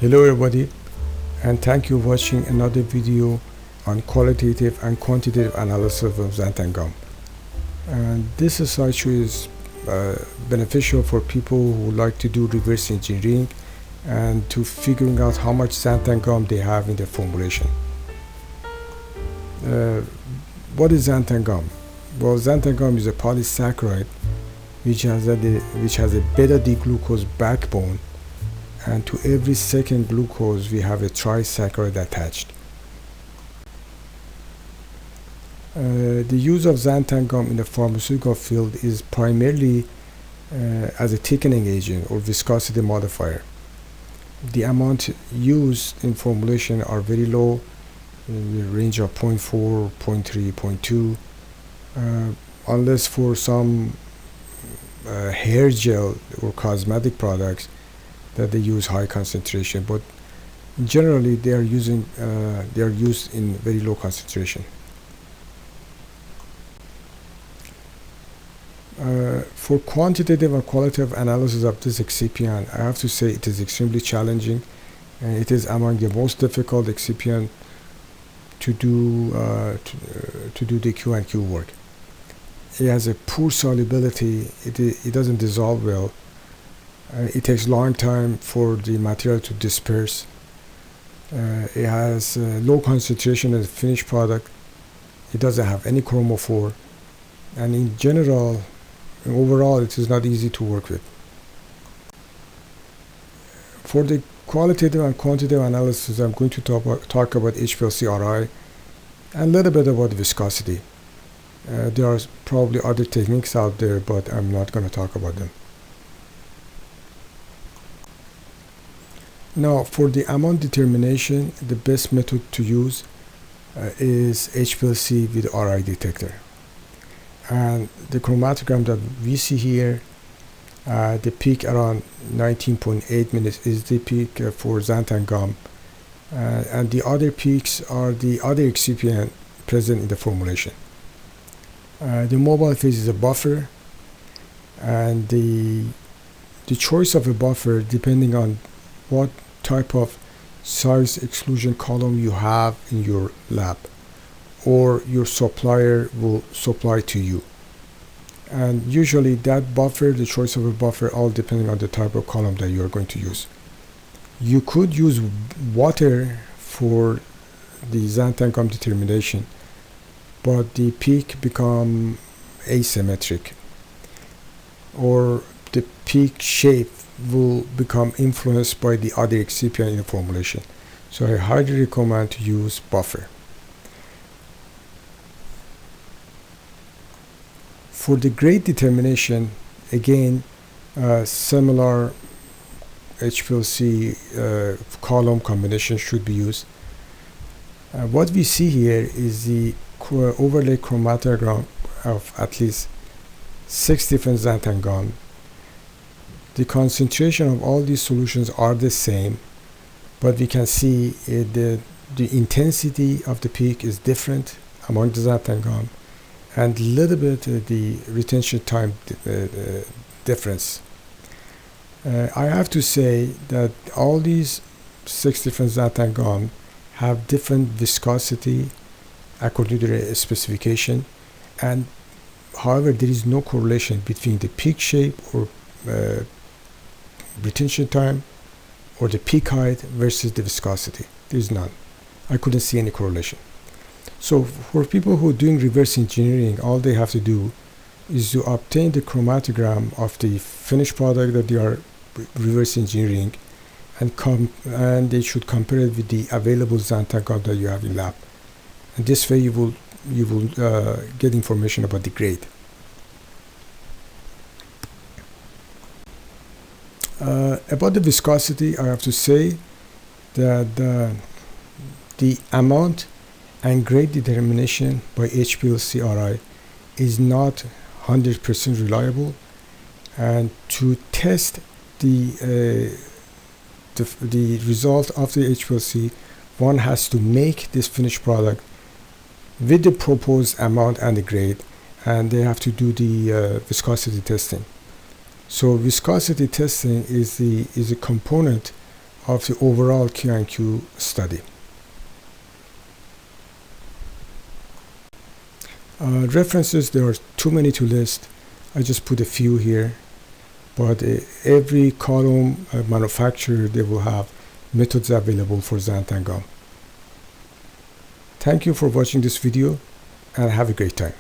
Hello everybody, and thank you for watching another video on qualitative and quantitative analysis of xanthan gum. And this slideshow is beneficial for people who like to do reverse engineering and to figuring out how much xanthan gum they have in their formulation. What is xanthan gum? Well, xanthan gum is a polysaccharide which has a beta-D-glucose backbone, and to every second glucose we have a trisaccharide attached. The use of xanthan gum in the pharmaceutical field is primarily as a thickening agent or viscosity modifier. The amount used in formulation are very low, in the range of 0.4, 0.3, 0.2, unless for some hair gel or cosmetic products that they use high concentration, but generally they are used in very low concentration. For quantitative and qualitative analysis of this excipient, I have to say it is extremely challenging, and it is among the most difficult excipient to do the Q&Q work. It has a poor solubility. It doesn't dissolve well. It takes a long time for the material to disperse. It has low concentration as a finished product. It doesn't have any chromophore, and in general, overall, it is not easy to work with. For the qualitative and quantitative analysis, I'm going to talk about HPLC IRI and a little bit about viscosity. There are probably other techniques out there, but I'm not going to talk about them. Now, for the amount determination, the best method to use is HPLC with IRI detector. And the chromatogram that we see here, the peak around 19.8 minutes is the peak for xanthan gum, and the other peaks are the other excipient present in the formulation. The mobile phase is a buffer, and the choice of a buffer depending on what type of size exclusion column you have in your lab or your supplier will supply to you. And usually that buffer, the choice of a buffer, all depending on the type of column that you are going to use. You could use water for the xanthan gum determination, but the peak become asymmetric, or the peak shape will become influenced by the other excipient in the formulation. So I highly recommend to use buffer. For the grade determination, again, similar HPLC column combination should be used. What we see here is the overlay chromatogram of at least 6 different xanthan gum. The concentration of all these solutions are the same, but we can see the intensity of the peak is different among the xanthan gum, and a little bit the retention time difference. I have to say that all these 6 different xanthan gum have different viscosity according to the specification, and however there is no correlation between the peak shape or retention time or the peak height versus the viscosity. There is none. I couldn't see any correlation. So for people who are doing reverse engineering, all they have to do is to obtain the chromatogram of the finished product that they are reverse engineering, and they should compare it with the available xanthan gum that you have in lab. And this way you will get information about the grade. About the viscosity, I have to say that the amount and grade determination by HPLC IRI is not 100% reliable, and to test the result of the HPLC, one has to make this finished product with the proposed amount and the grade, and they have to do the viscosity testing. So viscosity testing is a component of the overall Q&Q study. References, there are too many to list. I just put a few here, but every column manufacturer, they will have methods available for xanthan gum. Thank you for watching this video and have a great time.